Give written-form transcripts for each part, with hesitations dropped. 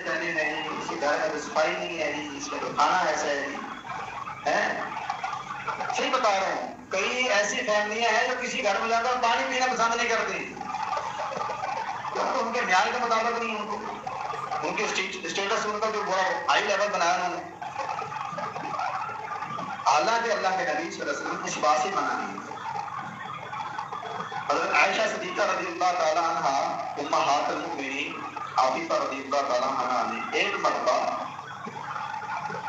جانے نہیں، کسی گھر میں صفائی نہیں ہے جی، اس کا تو کھانا ایسا ہے جی، صحیح بتا رہا ہوں. کئی ایسی فیملیاں ہیں جو کسی گھر میں جا کر پانی پینا پسند نہیں کرتی، کیونکہ ان کے معیار کے مطابق نہیں، ان کے اسٹیٹس ان کا جو بڑا ہائی لیول بنایا انہوں نے. حالانکہ اللہ کے نبی صلی اللہ علیہ وسلم اس بات سے منع نہیں. حضرت عائشہ صدیقہ رضی اللہ تعالیٰ عنہ امہات المؤمنین عافیہ رضی اللہ تعالیٰ عنہ نے ایک مرتبہ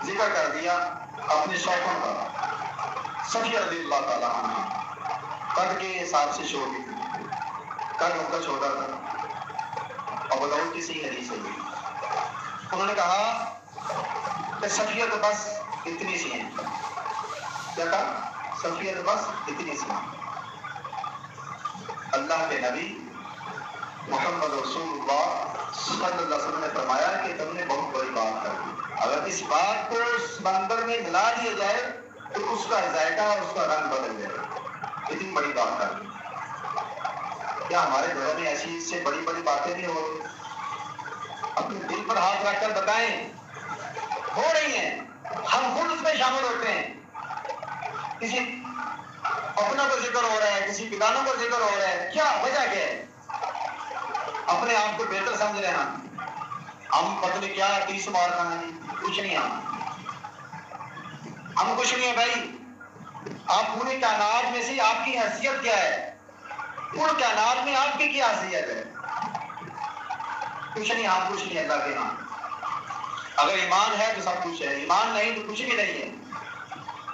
ذکر کر دیا اپنے شوہر کا. صفیہ رضی اللہ تعالیٰ عنہ قد کے حساب سے چھوٹی تھی، قد ان کا چھوٹا تھا، اور بتاؤ کسی حدیث سے انہوں نے کہا کہ صفیہ تو بس اتنی سی ہیں. کیا کہا؟ صفیہ تو بس اتنی سی ہیں. اللہ کے نبی محمد رسول اللہ صلی اللہ علیہ وسلم نے فرمایا کہ تم نے بہت بڑی بات کر دی. اگر اس بات کو سمندر میں ملا دیا جائے تو اس کا ذائقہ اور اس کا رنگ بدل جائے. اتنی بڑی بات کر دی. کیا ہمارے گھروں میں ایسی اس سے بڑی بڑی باتیں نہیں ہو رہی؟ اپنے دل پر ہاتھ رکھ کر بتائیں، ہو رہی ہیں. ہم خود اس میں شامل ہوتے ہیں. کسی اپنا کو ذکر ہو رہا ہے، کسی پتانوں کو ذکر ہو رہا ہے، کیا وجہ کیا ہے؟ اپنے آپ کو بہتر سمجھ رہے ہیں. ہم پتہ نہیں کیا 30 بار کھانا نہیں، کچھ نہیں. ہم کچھ نہیں ہے بھائی. آپ پوری کائنات میں سے آپ کی حیثیت کیا ہے؟ پوری کائنات میں آپ کی کیا حیثیت ہے؟ کچھ نہیں. ہم کچھ نہیں اللہ کے ہاں. اگر ایمان ہے تو سب کچھ ہے، ایمان نہیں تو کچھ بھی نہیں ہے.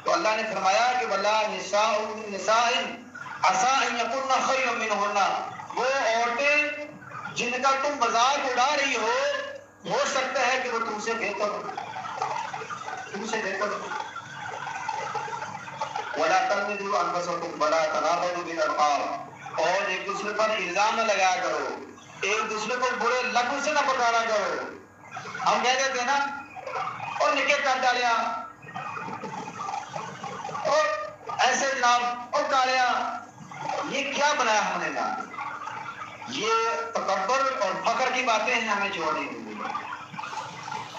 تو اللہ نے فرمایا کہ وَلَا نِسَاءٌ عَسَىٰ أَن يَكُنَّ خَيْرًا مِّنْهُنَّ، وہ عورتیں جن کا تم مذاق اڑا رہی ہو سکتا ہے کہ وہ تم سے بہتر ہو، تم سے بہتر ہو. وَلَا تَلْمِزُوا أَنفُسَكُمْ وَلَا تَنَابَزُوا بِالْأَلْقَابِ، اور ایک دوسرے پر الزام نہ لگایا کرو، ایک دوسرے کو برے لفظ سے نہ پکارا کرو. ہم کہہ دیتے ہیں نا اور نکاح کر ڈالیا اور ایسے جناب اور ڈالیا. یہ کیا بنایا ہم نے نا؟ یہ تکبر اور فخر کی باتیں ہیں، ہمیں چھوڑنی ہوگی.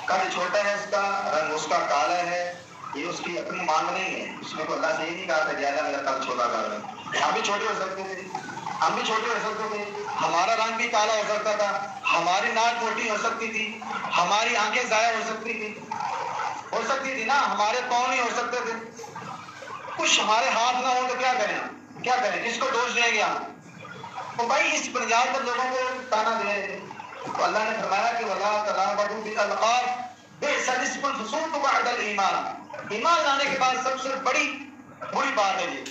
قد چھوٹا ہے اس کا، رنگ اس کا کالا ہے، یہ اس کی اپنی مانگ نہیں ہے. اس نے تو اللہ سے یہ نہیں کہا تھا زیادہ میرا قد چھوٹا کر رہا ہے. ہم بھی چھوٹے ہو سکتے تھے، ہم بھی چھوٹے ہو سکتے تھے، ہمارا رنگ بھی کالا ہو سکتا تھا، ہماری ناک موٹی ہو سکتی تھی، ہماری آنکھیں ضائع ہو سکتی تھی نا، ہمارے پاؤں نہیں ہو سکتے تھے. کچھ ہمارے ہاتھ نہ ہو تو کیا کریں؟ کس کو دوش دیں گے ہم؟ تو بھائی اس بنیاد پر لوگوں کو تانا دے رہے. تو اللہ نے فرمایا کہ وَلَا تَنَابَزُوا بِالْأَلْقَابِ بِئْسَ الِاسْمُ الْفُسُوقُ بَعْدَ الْإِيمَانِ، ایمان لانے کے بعد سب سے بڑی بری بات ہے یہ.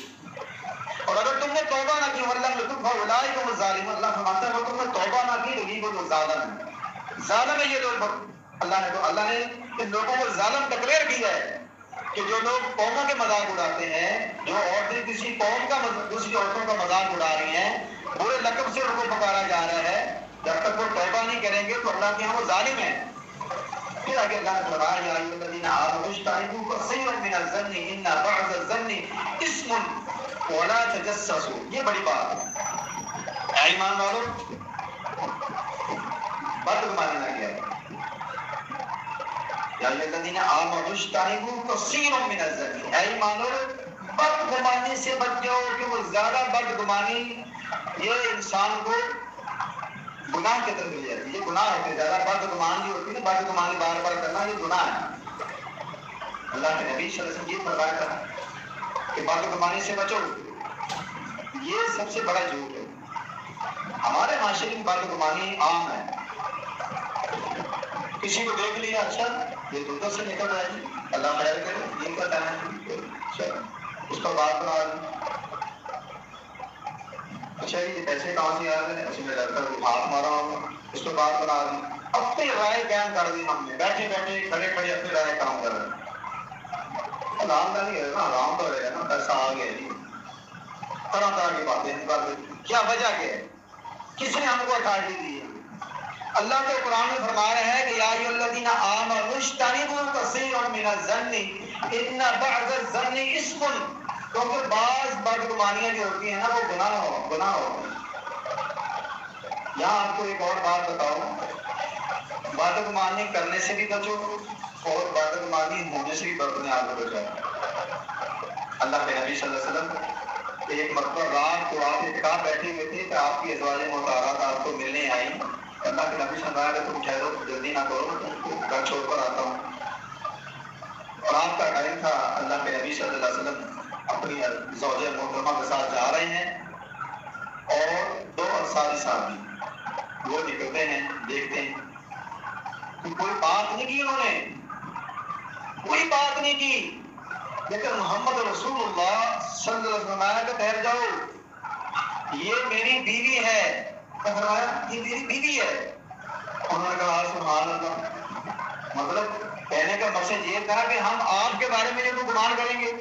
اور اگر تم نے توبہ نہ کی وَلَمْ يَتُبْ فَأُولَٰئِكَ هُمُ الظَّالِمُونَ، اللہ فرماتا ہے اگر تم نے توبہ نہ کی تو یہ وہ ظالم ہے. ظالم ہے یہ لوگ. اللہ نے ان لوگوں کو ظالم ڈکلیئر کیا ہے کہ جو لوگ قوموں کے مذاق اڑاتے ہیں، جو عورتیں کسی قوم کا دوسری عورتوں کا مذاق اڑا رہی ہیں، برے لقب سے ان کو پکارا جا رہا ہے، جب تک وہ توبہ نہیں کریں گے تو اللہ کے یہاں وہ ظالم ہیں. پھر آگے اللہ نے فرمایا یا ایھا الذین آمنوا اجتنبوا کثیرا من الظن ان بعض الظن اثم ولا تجسسوا. یہ بڑی بات ہے. اے ایمان والو، بدگمانی نہ کیا. یا ایھا الذین آمنوا اجتنبوا کثیرا من الظن، اے ایمان والو بدگمانی سے بچ جاؤ، کہ وہ زیادہ بدگمانی یہ انسان کو گناہ کی طرف لے جاتی ہے. یہ گناہ ہوتے ہیں، زیادہ بدگمانی جو ہوتی ہے نا، بدگمانی بار بار کرنا یہ گناہ ہے. اللہ کے نبی صلی اللہ علیہ وسلم یہ فرمایا تھا کہ بدگمانی سے بچو. یہ سب سے بڑا جھوٹ ہے. ہمارے معاشرے میں بدگمانی عام ہے. کسی کو دیکھ لیا، اچھا یہ دودھ سے نکل رہا ہے، اللہ خیر کرے، یہ کرتا ہے، اس کا بات بنا رہے. اچھا یہ پیسے کہاں سے آ رہے ہیں؟ اسی میں لڑکا کو ہاتھ مارا ہوگا، اس کو بات بنا رہے ہیں. اپنی رائے بیان کر دی ہم نے، بیٹھے کھڑے اپنی رائے کام کر رہے ہیں. حرام کا نہیں ہے نا، حرام تو رہے گا نا، پیسہ آ گیا جی. طرح کی باتیں کر رہے. کیا وجہ کیا ہے؟ کس نے ہم کو اتھارٹی دی ہے؟ اللہ کے قرآن میں فرما رہے ہیں کہ یا ایھا الذین آمنوا اجتنبوا کثیرا من الظن ان بعض الظن اثم، کیونکہ بعض بدگمانیاں جو ہوتی ہیں نا وہ گناہ ہو. یہاں آپ کو ایک اور بات بتاؤں، بدگمانی کرنے سے بھی بچو اور بدگمانی ہونے سے بھی اپنے آپ کو بچاؤ۔ اللہ کے نبی صلی اللہ علیہ وسلم ایک مرتبہ رات کو آپ اعتکاف بیٹھے ہوئے تھے کہ آپ کی ازواج مطہرات آپ کو ملنے آئیں۔ اللہ کے نبی صلی اللہ علیہ وسلم کہ تم ٹھہرو، جلدی نہ کرو، تم کو گھر چھوڑ کر آتا ہوں۔ اور رات کا ٹائم تھا، اللہ کے نبی صلی اللہ علیہ وسلم اپنی زوجہ محترمہ کے ساتھ جا رہے ہیں اور دو انصاری صحابی وہ نکلتے ہیں، دیکھتے ہیں کہ کوئی بات نہیں کی، انہوں نے کوئی بات نہیں کی، لیکن محمد رسول اللہ صلی اللہ علیہ وسلم کہ ٹھہر جاؤ، یہ میری بیوی ہے۔ فرمایا یہ میری بیوی ہے۔ انہوں نے کہا سبحان اللہ، مطلب کہنے کا مقصد یہ تھا کہ ہم آپ کے بارے میں جو گمان کریں گے۔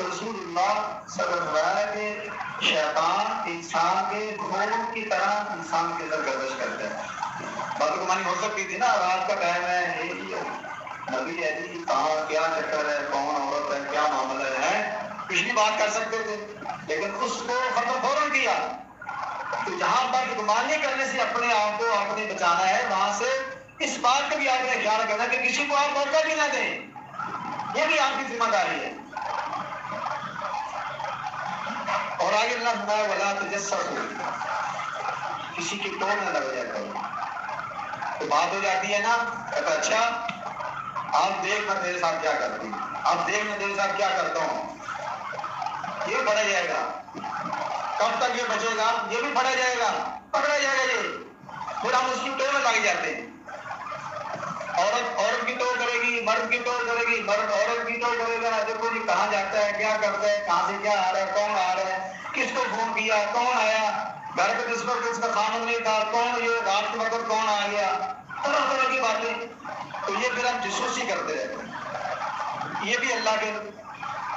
رسول اللہ صلی اللہ علیہ وسلم کہ شیطان انسان کے خون کی طرح انسان کے اندر گردش کرتا ہے۔ بدگمانی ہو سکتی تھی نا، رات کا ٹائم ہے، نبی ہے جی، کہاں کیا چکر ہے، کون عورت ہے، کیا معاملہ ہے، کچھ بھی بات کر سکتے تھے، لیکن اس کو ختم فوراً کیا۔ تو جہاں بدگمانی کرنے سے اپنے آپ کو آپ نے بچانا ہے، وہاں سے اس بات کا بھی آپ نے خیال کرنا کہ کسی کو آپ موقع بھی نہ دیں، یہ بھی آپ کی ذمہ داری ہے۔ اور آگے اللہ فرمایا ولا تجسسوا، کسی کی ٹوک نہ لگ جائے کرو۔ تو بات ہو جاتی ہے نا، کہتا اچھا آپ دیکھنا میرے ساتھ کیا کرتی ہیں، آپ دیکھنا میرے ساتھ کیا کرتا ہوں، یہ پڑھا جائے گا، کب تک یہ بچے گا، یہ بھی پڑھا جائے گا، پکڑا جائے گا یہ، پھر ہم اس کی ٹوک میں لگ جاتے ہیں۔ عورت کی ٹوک کرے گی، مرد کی ٹوک کرے گی، مرد عورت کی ٹوک کرے گا، دیکھو جی کہاں جاتا ہے، کیا کرتا ہے، کہاں سے کیا آ رہا ہے، کون آ رہا ہے، کس کو فون کیا، کون آیا، گھر پہ کس وقت کس کا خامن نہیں تھا، کون یہ رات کے وقت کون آ گیا، طرح طرح کی باتیں۔ تو یہ پھر ہم جاسوسی کرتے رہتے ہیں۔ یہ بھی اللہ کے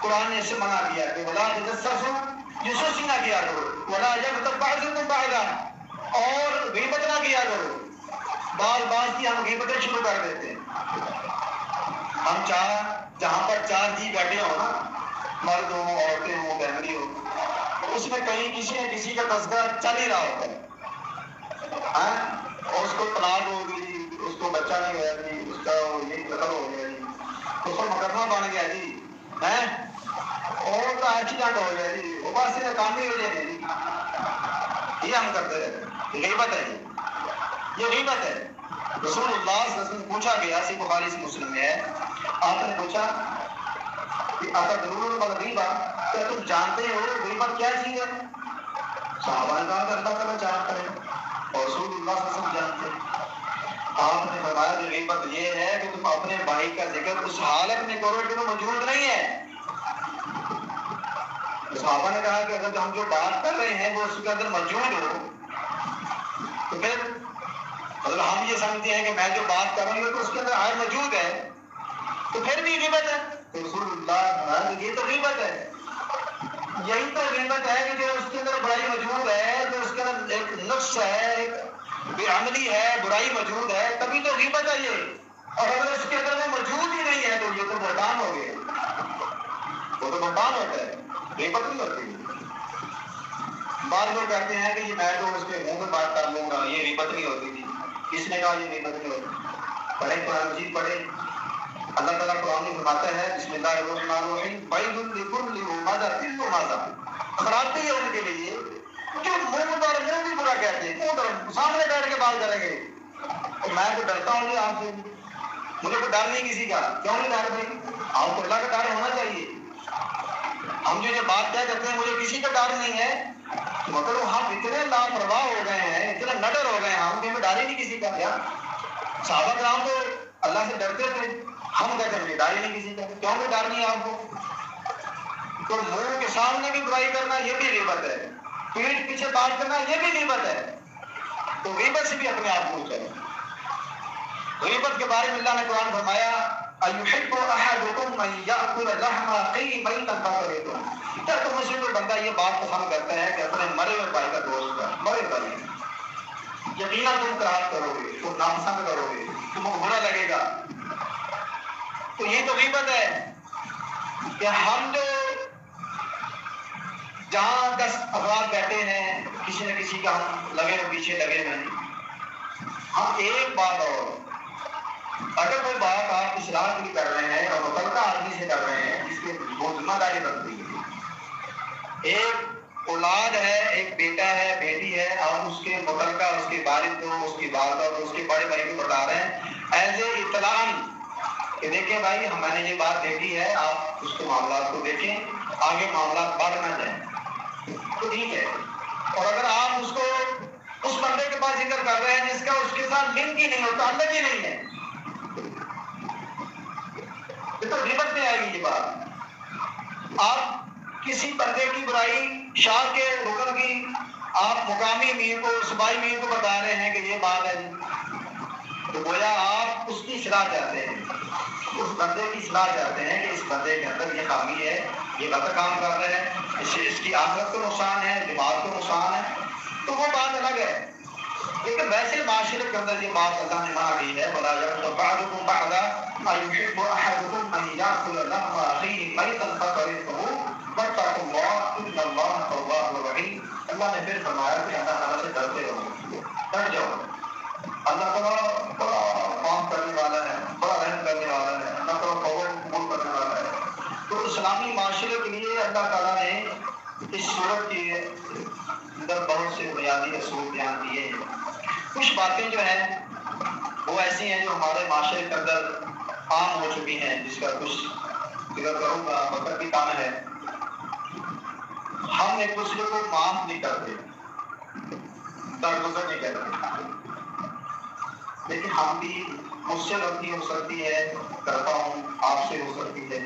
قرآن نے اسے منع کیا کہ ولا تجسسوا، جاسوسی نہ کیا کرو، ولا یغتب بعضکم بعضا، اور غیبت نہ کیا کرو۔ بعض کی ہم غیبتیں شروع کر دیتے ہیں۔ ہم جہاں پر چار جی بیٹھے ہوں نا، مرد ہوں، عورتیں ہوں، فیملی ہو، اس میں کہیں کسی نہ کسی کا تذکرہ چل ہی رہا ہوتا ہے، اور اس کو طلاق ہو گئی، اس کو بچہ نہیں ہوا جی، اس کا یہ قتل ہو گیا جی، اس کو مقدمہ بن گیا جی، اور کا ایکسیڈنٹ ہو گیا جی، وہ بس یہ کام ہی ہو جائے جی، یہ ہم کرتے ہیں، غیبت ہے یہ غیبت ہے۔ رسول اللہ صلی اللہ علیہ وسلم پوچھا گیا، صحیح بخاری سے مسلم میں ہے، آپ نے پوچھا کہ اتدرون ما الغیبہ، کیا تم جانتے ہو غیبت کیا چیز ہے؟ صحابہ نے کہا کہ اللہ تعالیٰ جانتا ہے اور رسول اللہ صلی اللہ علیہ وسلم جانتے ہیں۔ آپ نے فرمایا کہ غیبت یہ ہے کہ تم اپنے بھائی کا ذکر اس حالت میں کرو کہ وہ موجود نہیں ہے۔ صحابہ نے کہا کہ اگر ہم جو بات کر رہے ہیں وہ اس کے اندر موجود ہو تو پھر مطلب ہم یہ سمجھتے ہیں کہ میں جو بات کر رہا ہوں تو اس کے اندر آئے موجود ہے تو پھر بھی غیبت ہے۔ تو رسول اللہ یہ تو غیبت ہے، یہی تو غیبت ہے کہ جو اس کے اندر برائی موجود ہے، جو اس کے اندر ایک نقص ہے، ایک بے عملی ہے، برائی موجود ہے، تبھی تو غیبت ہے یہ۔ اور اگر اس کے اندر وہ موجود ہی نہیں ہے تو یہ تو بہتان ہو گیا، وہ تو بہتان ہوتا ہے، غیبت نہیں ہوتی۔ بعض لوگ کہتے ہیں کہ یہ میں تو اس کے منہ میں بات کر لوں گا، یہ غیبت نہیں ہوتی تھی۔ کس نے کہا یہ غیبت نہیں ہوتی؟ پڑھے قرآن مجید پڑھے، اللہ تعالیٰ قرآن میں فرماتا ہے بسم اللہ الرحمن الرحیم ویل لکل ہمزہ لمزہ، خرابی ہے ان کے لیے جو منہ پر منہ بھی برا کہتے ہیں، منہ پر سامنے بیٹھ کے بات کریں گے۔ اور میں تو ڈرتا ہوں آپ سے، مجھے کوئی ڈر نہیں کسی کا، کیوں نہیں ڈر بھائی؟ آپ کو اللہ کا ڈر ہونا چاہیے۔ ہم جو بات کیا کرتے ہیں مجھے کسی کا ڈر نہیں ہے، مطلب ہم اتنے لاپرواہ ہو گئے ہیں، اتنے نڈر ہو گئے ہیں ہم کہ ہمیں ڈر ہی نہیں کسی کا۔ کیا صحابہ کرام تو اللہ سے ڈرتے تھے، ہم کہتے ہیں ڈر ہی نہیں کسی کا، کیوں بھی ڈر نہیں آپ کو؟ تو منہ کے سامنے بھی برائی کرنا یہ بھی غیبت ہے، پیٹھ پیچھے بات کرنا یہ بھی غیبت ہے۔ تو غیبت سے بھی اپنے آپ کو بچائیں۔ غیبت کے بارے میں اللہ نے قرآن فرمایا اَيُحِبُّ أَحَدُكُمْ أَن يَأْكُلَ لَحْمَ أَخِيهِ مَيْتًا فَكَرِهْتُمْ، کیا تم میں سے کوئی بندہ یہ بات پسند کرتا ہے کہ اپنے مرے ہوئے بھائی کا گوشت کا، مرے بھائی یقیناً تم کراہت کرو گے، تم ناپسند کرو گے، تم کو برا لگے گا۔ تو یہ تو غیبت ہے کہ ہم جو جہاں 10 افراد بیٹھے ہیں، کسی نہ کسی کا ہم لگے ہوئے پیچھے لگے ہوئے ہیں، ہم ایک بات اور اگر کوئی بات آپ اصلاح کے لیے کر رہے ہیں اور متعلقہ آدمی سے کر رہے ہیں جس کی وہ ذمہ داری بنتی ہے، ایک اولاد ہے، ایک بیٹا ہے، بیٹی ہے، اور اس کے متعلقہ اس کے والد کو، اس کی والدہ کو، اس کے بڑے بھائی کو بتا رہے ہیں ایز اے اطلاع کہ دیکھیں بھائی میں نے یہ بات دیکھی ہے، آپ اس کے معاملات کو دیکھیں، آگے معاملات بڑھ نہ جائیں تو ٹھیک ہے۔ اور اگر آپ اس کو اس بندے کے پاس ذکر کر رہے ہیں جس کا اس کے ساتھ لنک ہی نہیں ہوتا، تعلق ہی نہیں ہے، تو غیبت میں آئے گی یہ بات۔ آپ کسی بندے کی برائی، شاہ کے رکن کی، آپ مقامی امیر کو، صوبائی امیر کو بتا رہے ہیں کہ یہ بات ہے، تو گویا آپ اس کی اصلاح چاہتے ہیں، اس بندے کی اصلاح چاہتے ہیں کہ اس بندے کے اندر یہ خامی ہے، یہ غلط کام کر رہے ہیں، اس سے اس کی آخرت کو نقصان ہے، دماغ کو نقصان ہے، تو وہ بات الگ ہے۔ لیکن ویسے معاشرے کے اندر یہ بات اللہ نے منع کی ہے، وَلَا يَغْتَبْ بَعْضُكُمْ بَعْضًا أَيُحِبُّ أَحَدُكُمْ أَن يَأْكُلَ لَحْمَ أَخِيهِ مَيْتًا فَكَرِهْتُمُوهُ وَاتَّقُوا اللَّهَ إِنَّ اللَّهَ تَوَّابٌ رَحِيمٌ۔ اللہ نے پھر فرمایا کہ اللہ تعالیٰ سے ڈرتے رہو، ڈر جاؤ، اللہ تعالیٰ بڑا معاف کرنے والا ہے، بڑا رحم کرنے والا ہے، اللہ تعالیٰ توبہ قبول کرنے والا ہے۔ تو اسلامی معاشرے کے لیے اللہ تعالیٰ نے اس صورت کے اندر بہت سے بنیادی اصول بیان کیے ہیں۔ کچھ باتیں جو ہیں وہ ایسی ہیں جو ہمارے معاشرے کے اندر عام ہو چکی ہیں، جس کا کچھ ذکر کروں گا، وقت بھی کام ہے۔ ہم ایک دوسرے کو معاف نہیں کرتے، درگزر نہیں کرتے، لیکن ہم بھی، مجھ سے غلطی ہو سکتی ہے، کرتا ہوں، آپ سے ہو سکتی ہے،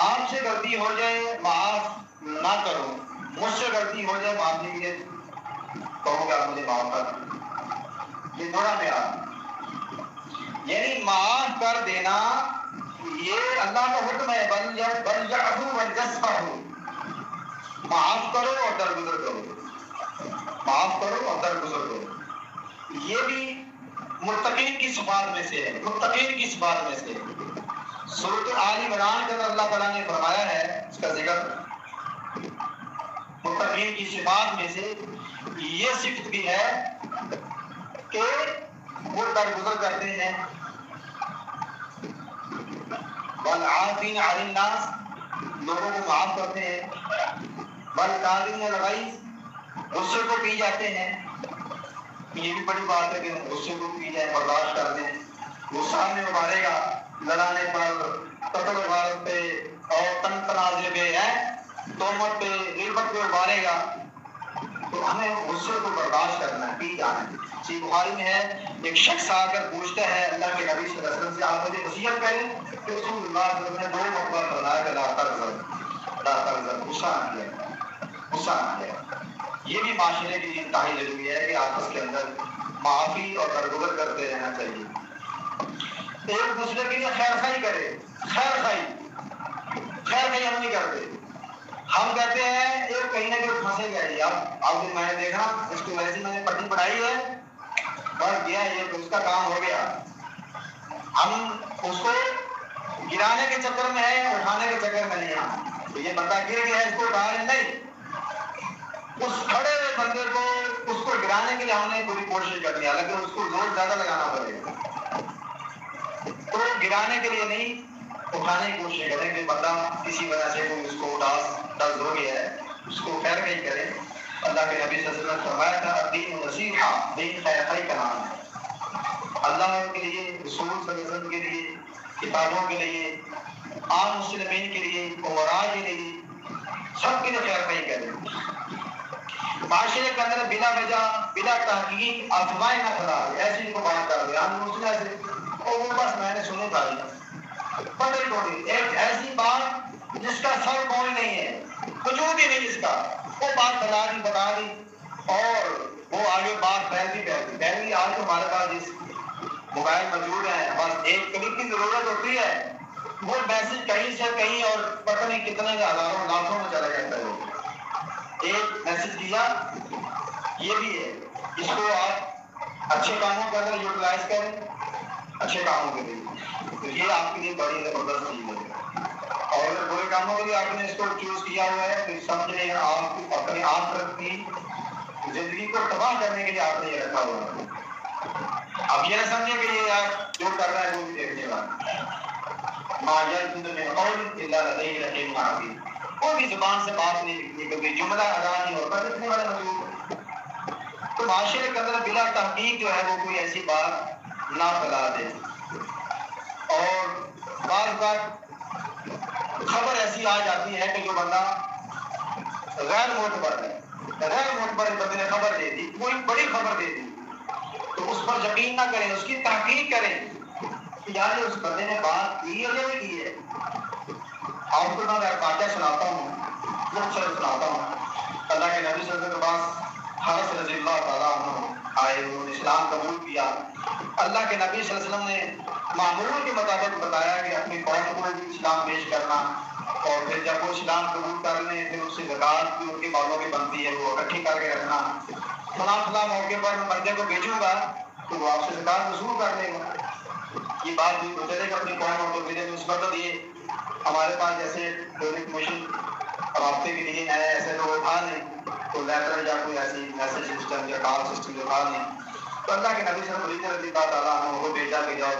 آپ سے غلطی ہو جائے معاف نہ کرو، مجھ سے غلطی ہو جائے معاف نہیں ہے، کہو گا مجھے معاف کر، یہ بڑا معیار، یعنی معاف کر دینا یہ اللہ کا حکم ہے، بل یعفو ولیصفحوا، معاف کرو اور درگزر کرو، معاف کرو اور درگزر کرو، یہ بھی متقین کی صفات میں سے ہے، متقین کی صفات میں سے ہے۔ سورۃ آل عمران کے اندر اللہ تعالیٰ نے فرمایا ہے، اس کا ذکر متقین کی صفات میں سے یہ صفت بھی ہے کہ وہ درگزر کرتے ہیں، والعافین عن الناس، لوگوں کو معاف کرتے ہیں، والکاظمین الغیظ، غصے کو پی جاتے ہیں، یہ بھی بڑی بات ہے کہ غصے کو پی جائیں، برداشت کر دیں، غصہ میں ابھارے گا، لڑانے پر، قتل و غارت پہ اور تنازع پہ ہے، تہمت پہ، غیبت پہ ابھارے گا، تو ہمیں غصے کو برداشت کرنا ہے، پی جانا ہے۔ صحیح بخاری میں ہے، ایک شخص آ کر پوچھتا ہے اللہ کے نبی صلی اللہ علیہ وسلم سے، آپ مجھے وصیت کریں، کہ رسول اللہ صلی اللہ علیہ وسلم نے 2 مرتبہ فرمایا کہ لا تغضب، غصہ نہ کیا، غصہ نہ کیا۔ یہ بھی معاشرے کے لیے انتہائی ضروری ہے کہ آپس کے اندر معافی اور درگزر کرتے رہنا چاہیے، ایک دوسرے کے لیے خیر خواہی کرے، خیر خواہی ہم نہیں کرتے، ہم کہتے ہیں ایک کہیں نہ کہیں پھنسے گئے جی، اب میں نے دیکھا اس کو ویسے میں نے پٹی پڑھائی ہے، بس گیا یہ تو اس کا کام ہو گیا، ہم اس کو گرانے کے چکر میں ہے، اٹھانے کے چکر میں نہیں ہے، تو یہ بندہ گر گیا اس کو اٹھا رہے نہیں، اس کھڑے ہوئے بندے کو، اس کو گرانے کے لیے ہم نے پوری کوشش کرنی ہے، حالانکہ اس کو زور زیادہ لگانا پڑے گا، تو گرانے کے لیے نہیں، اٹھانے کی کوشش کریں کہ بندہ کسی وجہ سے کوئی اس کو ڈس ہو گیا ہے، اس کو خیر نہیں کرے۔ اللہ کے نبی صلی اللہ علیہ وسلم نے فرمایا تھا الدین نصیحہ، دین خیر خواہی کا نام ہے، اللہ کے لیے، رسول صلی اللہ علیہ وسلم کے لیے، کتابوں کے لیے، عام مسلمین کے لیے، امراء کے لیے، سب کے لیے خیر خواہی کریں۔ معاشرے کے اندر بلا وجہ، بلا تحقیق افواہیں نہ پھیلائیں، ایسی کو بات کر دیں، ہم مسئلہ سے اور وہ بس میں نے سنے تھا پڑھے تھوڑی، ایک ایسی بات جس کا سر کوئی نہیں ہے، وجود ہی نہیں اس کا، وہ بات پھیلا دی، بتا دی، اور وہ آگے بات پھیلتی، آج ہمارے پاس جس موبائل موجود ہیں، بس ایک کلک کی ضرورت ہوتی ہے، وہ میسج کہیں سے کہیں اور پتہ نہیں کتنے ہزاروں لاکھوں میں چلا جاتا ہے، ایک میسج کیا، یہ بھی ہے، اس کو آپ اچھے کاموں کے اندر یوٹیلائز کریں، اچھے کاموں کے لیے، تو یہ آپ کے لیے بڑی زبردست چیز ہے، اور اگر برے کاموں کے لیے آپ نے اس کو چوز کیا ہوا ہے تو سمجھیں آپ اپنے آخرت کی زندگی کو تباہ کرنے کے لیے آپ نے یہ رکھا ہوا ہے۔ اب یہ نہ سمجھے کہ یہ یار جو کر رہا ہے وہ بھی دیکھنے والا، کوئی بھی زبان سے بات نہیں نکلتی، کبھی جملہ ادا نہیں ہوتا، لکھنے والے موجود۔ تو معاشرے کے اندر بلا تحقیق جو ہے وہ کوئی ایسی بات نہ پھیلا دے، اور بعض بات خبر ایسی آ جاتی ہے کہ جو بندہ غیر معتبر ہے، غیر معتبر بندے نے خبر دے دی، کوئی بڑی خبر دے دی، تو اس پر یقین نہ کریں، اس کی تحقیق کریں کہ یار اس بندے نے بات کی ہے یا نہیں کی ہے۔ آپ کو میں واقعہ سناتا ہوں، مختصر سناتا ہوں۔ اللہ کے نبی صلی اللہ علیہ وسلم کے پاس حارث رضی اللہ تعالیٰ عنہ آئے، انہوں نے اسلام قبول کیا۔ اللہ کے نبی صلی اللہ علیہ وسلم نے معمول کے مطابق بتایا کہ اپنی قوم کو بھی اسلام پیش کرنا، اور پھر جب وہ اسلام قبول کر لیں پھر اس سے زکوٰۃ بھی ان کے بالوں کی بنتی ہے وہ اکٹھی کر کے رکھنا، فلاں فلاں موقع پر میں بندے کو بھیجوں گا تو وہ آپ سے زکوٰۃ وصول کر لے گا۔ یہ بات بھی گزرے گا اپنی قوم اور قبیلے میں۔ اس وقت یہ ہمارے پاس جیسے کمیشن رابطے کے لیے ہے، ایسے لوگ تھا نہیں، تو لیٹر یا کوئی ایسی میسج سسٹم یا کال سسٹم جو تھا نہیں، تو اللہ کے نبی صلی اللہ تعالیٰ عنہ کو بھیجا کہ جاؤ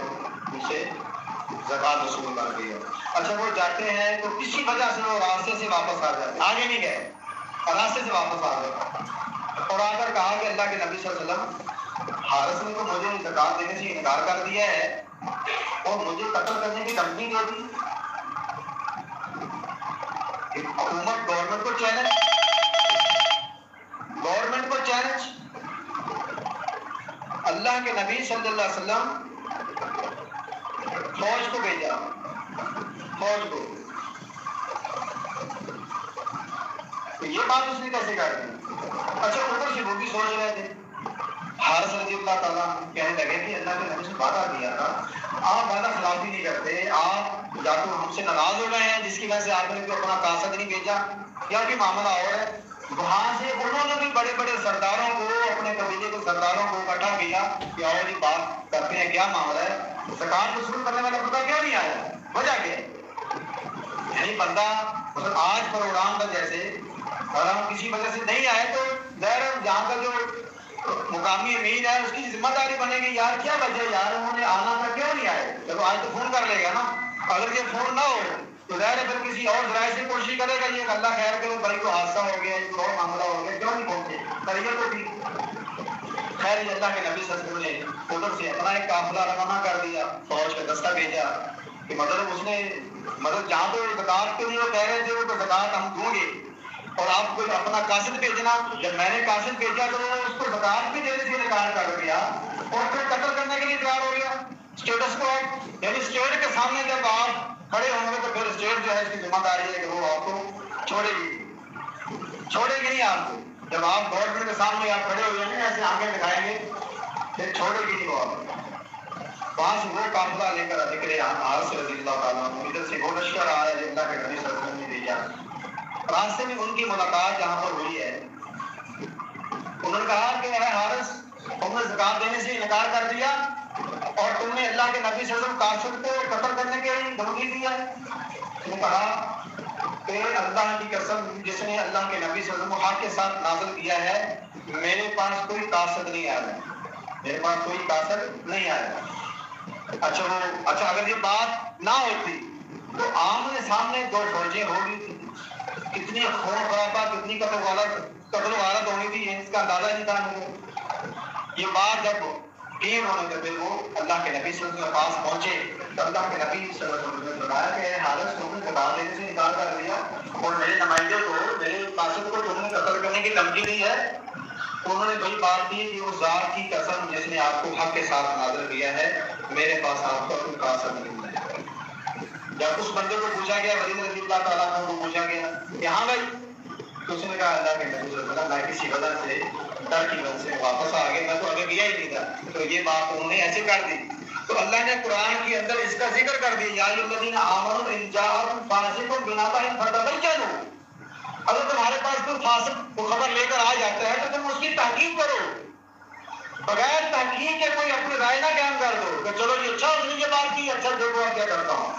ان سے زکوٰۃ وصول کر کے آؤ۔ اچھا وہ جاتے ہیں تو کسی وجہ سے وہ راستے سے واپس آ جاتے، آگے نہیں گئے، راستے سے واپس آ گئے، اور آ کر کہا کہ اللہ کے نبی صلی اللہ علیہ وسلم حارث نے تو مجھے زکوٰۃ دینے سے انکار کر دیا ہے اور مجھے قتل کرنے کی دھمکی دے دی۔ حکومت گورنمنٹ کو چیلنج، گورنمنٹ کو چیلنج، اللہ کے نبی صلی اللہ علیہ وسلم فوج کو بھیجا، فوج کو، تو یہ بات اس نے کیسے کر دی؟ اچھا اوپر سے وہ بھی سوچ رہے تھے، حارث رضی اللہ تعالیٰ کہنے لگے کہ اللہ کے نبی سے وعدہ کیا تھا، آپ وعدہ خلافی نہیں کرتے، آپ یا تو ہم سے ناراض ہو گئے ہیں جس کی وجہ سے آپ نے بھی اپنا قاصد نہیں بھیجا، یا بھی معاملہ اور ہے۔ وہاں سے انہوں نے بھی بڑے بڑے سرداروں کو، اپنے قبیلے کے سرداروں کو اکٹھا کیا کہ آؤ جی بات کرتے ہیں، کیا معاملہ ہے، زکوٰۃ وصول کرنے والا بندہ کیوں نہیں آیا، وجہ کیا ہے؟ یعنی بندہ مطلب آج پروگرام کا جیسے اگر ہم کسی وجہ سے نہیں آئے تو ظاہر ہے جہاں کا جو مقامی امیر ہے اس کی ذمہ داری بنے گی، یار کیا وجہ یار انہوں نے آنا تھا کیوں نہیں آئے، چلو آج تو فون کر لے گا نا، اگر یہ فون نہ ہو تو ظاہر ہے پھر کسی اور ذرائع سے کوشش کرے گا، یہ اللہ خیر کرے بھائی کو حادثہ ہو گیا، کوئی اور معاملہ ہو گیا، کیوں نہیں پہنچے، کریے تو ٹھیک۔ خیر یہ اللہ کے نبی صلی اللہ علیہ وسلم نے ادھر سے اپنا ایک قافلہ روانہ کر دیا، فوج کا دستہ بھیجا کہ مطلب اس نے مطلب جہاں تو زکوٰۃ کے لیے وہ کہہ رہے تھے وہ تو زکوٰۃ ہم دوں گے، اور آپ کو اپنا قاصد بھیجنا، جب میں نے قاصد بھیجا تو وہ اس کو زکوٰۃ بھی دینے سے انکار کر دیا اور پھر قتل کرنے کے لیے تیار ہو گیا۔ اسٹیٹس کو یعنی اسٹیٹ کے سامنے جب آپ کھڑے ہوں گے تو پھر اسٹیٹ جو ہے اس کی ذمہ داری ہے کہ وہ آپ کو چھوڑے گی نہیں، آپ کو جب آپ گورنمنٹ کے سامنے آپ کھڑے ہوئے ہیں ایسے آنکھیں دکھائیں گے پھر چھوڑے گی نہیں وہ آپ۔ وہاں سے وہ قافلہ لے کر نکلے حارث رضی اللہ تعالیٰ عنہ، ادھر سے وہ لشکر آیا جو اللہ کے نبی صلی اللہ علیہ وسلم نے بھیجا۔ راستے میں ان کی ملاقات جہاں پر ہوئی ہے، انہوں نے کہا کہ اے حارث تم نے زکوٰۃ دینے سے انکار کر دیا اور تم نے اللہ کے نبی صلی اللہ علیہ وسلم قاصد کو قتل کرنے کے لیے دھمکی دی ہے۔ انہوں نے کہا کہ اللہ کی قسم جس نے اللہ کے نبی صلی اللہ علیہ وسلم کو حق کے ساتھ نازل کیا ہے، میرے پاس کوئی قاصد نہیں آیا، میرے پاس کوئی قاصد نہیں آیا۔ اچھا اگر یہ بات نہ ہوتی تو آمنے سامنے دو فوجیں ہو گئی تھی، کتنی خون خرابہ، کتنی قتل و غارت ہونی تھی، اس کا اندازہ نہیں تھا مجھے۔ یہ بات جب ٹیم ہونے کے پھر وہ اللہ کے نبی صلی اللہ علیہ وسلم کے پاس پہنچے تو اللہ کے نبی صلی اللہ علیہ وسلم نے بتایا کہ حارث تم نے زکوٰۃ دینے سے انکار کر دیا اور میرے نمائندے کو، میرے قاصد کو تم نے قتل کرنے کی دھمکی دی ہے۔ انہوں نے وہی بات کی کہ اس ذات کی قسم جس نے آپ کو حق کے ساتھ نازل کیا ہے، میرے پاس آپ کا کوئی قاصد نہیں ہے۔ جب اس بندے کو پوچھا گیا، ولید رضی اللہ تعالیٰ عنہ کو پوچھا گیا کہ ہاں بھائی، تو اس نے کہا اللہ کے نبی صلی اللہ علیہ وسلم میں کسی وجہ سے ڈر کی وجہ سے واپس آ گیا، میں تو آگے گیا ہی نہیں تھا، تو یہ بات انہوں نے ایسے کر دی۔ تو اللہ نے قرآن کے اندر اس کا ذکر کر دیا، یا ایھا الذین آمنوا ان جاءکم فاسق بنبأ فتبینوا، اگر تمہارے پاس کوئی فاسق کو خبر لے کر آ جاتا ہے تو تم اس کی تحقیق کرو، بغیر تحقیق کے کوئی اپنی رائے نہ قائم کر دو کہ چلو یہ اچھا اس نے یہ بات کی، اچھا دیکھو آپ کیا کرتا ہوں،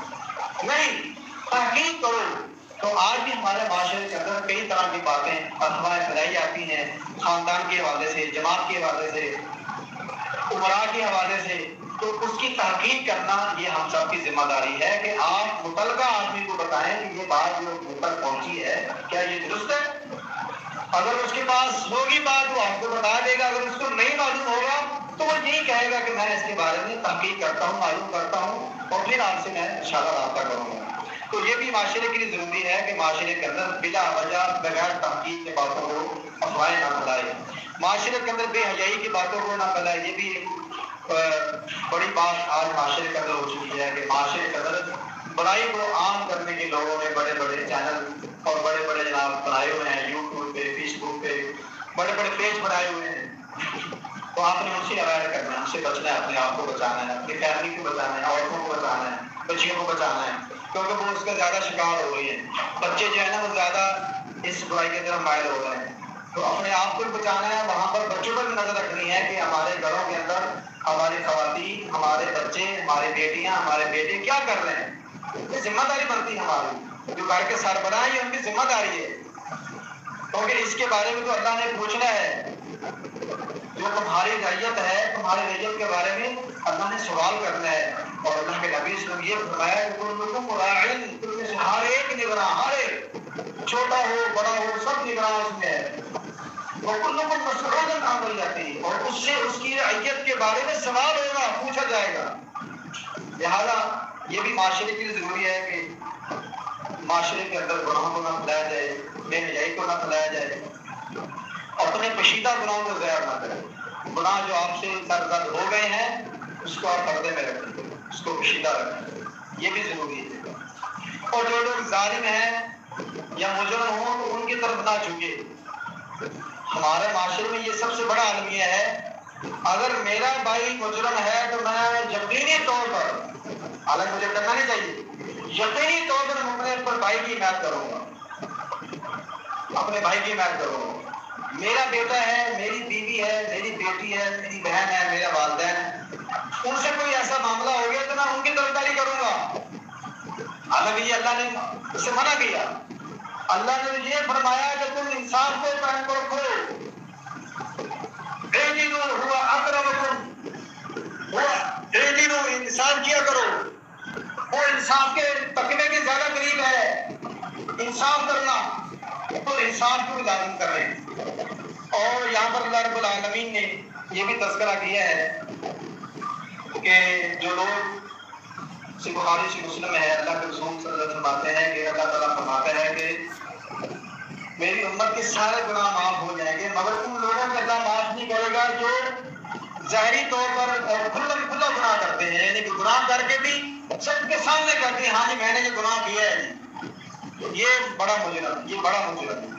نہیں، تحقیق کرو۔ تو آج بھی ہمارے معاشرے کے اندر کئی طرح کی باتیں افواہیں پھیلائی جاتی ہیں، خاندان کے حوالے سے، جماعت کے حوالے سے، عمرا کے حوالے سے، تو اس کی تحقیق کرنا یہ ہم سب کی ذمہ داری ہے کہ آپ متعلقہ آدمی کو بتائیں کہ یہ بات جو مجھ تک پہنچی ہے کیا یہ درست ہے؟ اگر اس کے پاس ہوگی بات وہ آپ کو بتا دے گا، اگر اس کو نہیں معلوم ہوگا تو وہ یہی کہے گا کہ میں اس کے بارے میں تحقیق کرتا ہوں، معلوم کرتا ہوں اور پھر آپ سے میں انشاءاللہ رابطہ کروں گا۔ تو یہ بھی معاشرے کے لیے ضروری ہے کہ معاشرے کے اندر بلا وجہ بغیر تحقیق کے باتوں کو افواہیں نہ پھیلائے، معاشرے کے اندر بے حیائی کی باتوں کو نہ پھیلائے۔ یہ بھی بڑی بات آج معاشرے کے اندر ہو چکی ہے کہ معاشرے کے اندر برائی کو عام کرنے کے لوگوں نے بڑے بڑے چینل اور بڑے بڑے جناب بنائے ہوئے ہیں، یوٹیوب پہ، فیس بک پہ بڑے بڑے پیج بنائے ہوئے ہیں۔ تو آپ نے ان سے اوائڈ کرنا ہے، ان سے بچنا ہے، اپنے آپ کو بچانا ہے، اپنی فیملی کو بچانا ہے، عورتوں کو بچانا ہے، بچیوں کو بچانا ہے، کیونکہ وہ اس کا زیادہ شکار ہو رہی ہیں۔ بچے جو ہے نا وہ زیادہ اس برائی کی طرف مائل ہو رہے ہیں۔ تو اپنے آپ کو بھی بچانا ہے، وہاں پر بچوں پر بھی نظر رکھنی ہے کہ ہمارے گھروں کے اندر ہماری خواتین، ہمارے بچے، ہماری بیٹیاں، ہمارے بیٹے کیا کر رہے ہیں۔ یہ ذمہ داری بنتی ہے ہماری، جو گھر کے سربراہ ہیں یہ ان کی ذمہ داری ہے، کیونکہ اس کے بارے میں تو اللہ نے پوچھنا ہے۔ جو تمہاری رعیت ہے، تمہاری رعیت کے بارے میں اللہ نے سوال کرنا ہے، اور اللہ کے نبی صلی اللہ علیہ وسلم یہ فرمایا کہ کلکم راعٍ، تم میں سے ہر ایک نگراں، ہر ایک چھوٹا ہو بڑا ہو سب نگراں اس میں ہے، وکلکم مسئول عن رعیتہ، اور اس سے اس کی رعیت کے بارے میں سوال ہوگا، پوچھا جائے گا۔ لہذا یہ بھی معاشرے کے لیے ضروری ہے کہ معاشرے کے اندر گناہوں کو نہ پھیلایا جائے، بے حیائی کو نہ پھیلایا جائے، اپنے پشیدہ گناہوں کو ظاہر نہ کریں۔ گناہ جو آپ سے سرزد ہو گئے ہیں اس کو آپ پردے میں رکھیں، اس کو پشیدہ رکھیں، یہ بھی ضروری ہے۔ اور جو لوگ ظالم ہیں یا مجرم ہوں تو ان کی طرف نہ جھکے۔ ہمارے معاشرے میں یہ سب سے بڑا المیہ ہے، اگر میرا بھائی مجرم ہے تو میں یقینی طور پر، حالانکہ مجھے کرنا نہیں چاہیے، یقینی طور پر میں اپنے بھائی کی حمایت کروں گا، اپنے بھائی کی حمایت کروں گا۔ میرا بیٹا ہے، میری بیوی ہے، میری بیٹی ہے، میری بہن ہے، میرے والدین ہیں، ان سے کوئی ایسا معاملہ ہو گیا تو میں ان کی طرفداری کروں گا۔ حالانکہ یہ اللہ نے اسے منع کیا، اللہ نے یہ فرمایا کہ تم انصاف کو قائم رکھو، اعدلوا هو اقرب، انصاف کیا کرو، وہ انصاف کے تقوی کے زیادہ قریب ہے۔ انصاف کرنا تو انصاف کو لازم کر رہے ہیں۔ اور یہاں پر اللہ رب العالمین نے یہ بھی تذکرہ کیا ہے کہ جو لوگ سے بخاری سے مسلم ہے، اللہ کے رسول صلی اللہ علیہ وسلم فرماتے ہیں کہ اللہ تعالیٰ فرماتا ہے کہ میری امت کے سارے گناہ معاف ہو جائیں گے، مگر ان لوگوں کو اللہ معاف نہیں کرے گا جو ظاہری طور پر اور کھلم کھلا گناہ کرتے ہیں، یعنی کہ گناہ کر کے بھی سب کے سامنے کہتے ہیں ہاں جی میں نے یہ گناہ کیا ہے، یہ بڑا مجرم، یہ بڑا مجرم۔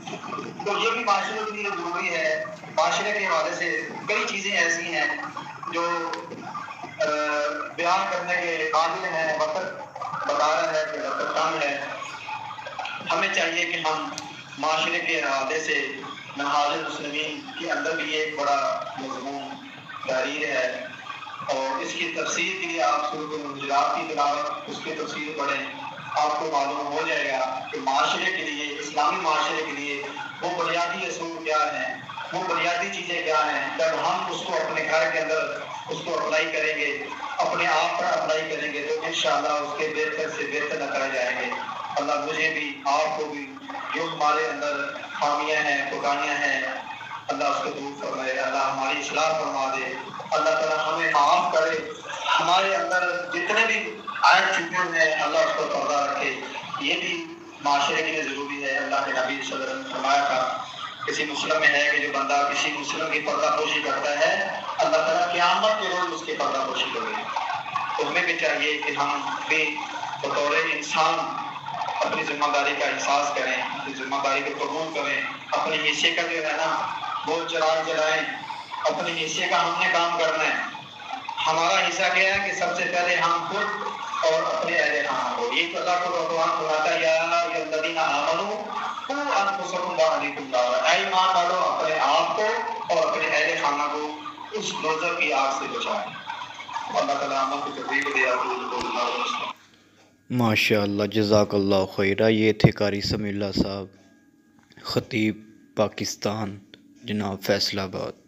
تو یہ بھی معاشرے کے لیے ضروری ہے۔ معاشرے کے حوالے سے کئی چیزیں ایسی ہیں جو بیان کرنے کے قابل ہیں، وقت بتا رہا ہے کہ وقت کم ہے۔ ہمیں چاہیے کہ ہم معاشرے کے حوالے سے منہاج المسلمین کے اندر بھی ایک بڑا مضمون تحریر ہے، اور اس کی تفسیر کے لیے آپ سورۃ الحجرات کی تلاوت، اس کی تفسیر پڑھیں، آپ کو معلوم ہو جائے گا کہ معاشرے کے لیے، اسلامی معاشرے کے لیے وہ بنیادی اصول کیا ہیں، وہ بنیادی چیزیں کیا ہیں۔ جب ہم اس کو اپنے گھر کے اندر اس کو اپلائی کریں گے، اپنے آپ پر اپلائی کریں گے، تو انشاءاللہ اس کے بہتر سے بہتر نتائج آئیں گے۔ اللہ مجھے بھی آپ کو بھی جو ہمارے اندر خامیاں ہیں، کوتاہیاں ہیں، اللہ اس کو دور فرمائے، اللہ ہماری اصلاح فرما دے، اللہ تعالیٰ ہمیں معاف کرے، ہمارے اندر جتنے بھی عیب چھپے ہیں اللہ اس پر پردہ رکھے۔ یہ بھی معاشرے کے لیے ضروری ہے۔ اللہ کے نبی صلی اللہ علیہ وسلم نے فرمایا تھا، کسی مسلم میں ہے کہ جو بندہ کسی مسلم کی پردہ پوشی کرتا ہے اللہ تعالیٰ قیامت کے روز اس کی پردہ پوشی کرے۔ تو ہمیں بھی چاہیے کہ ہم بھی بطور انسان اپنی ذمہ داری کا احساس کریں، اپنی ذمہ داری کو قبول کریں، اپنے حصے کا جو ہے نا وہ چراغ جلائیں، اپنے حصے کا ہم نے کام کرنا ہے۔ ہمارا حصہ کیا ہے کہ سب سے پہلے ہم خود اور اپنے اہل خانہ کو، یہ تو اللہ کو قرآن سناتا ہے، یا الذین آمنوا قوا انفسکم واہلیکم نارا، اے ایمان والو اپنے آپ کو اور اپنے اہل خانہ کو اس دوزخ کی آگ سے بچائیں۔ اللہ تعالیٰ ہم کو توفیق دے۔ ماشاء اللہ، جزاک اللہ خیرہ۔ یہ تھے قاری سمیع اللہ صاحب، خطیب پاکستان، جناب فیصل آباد۔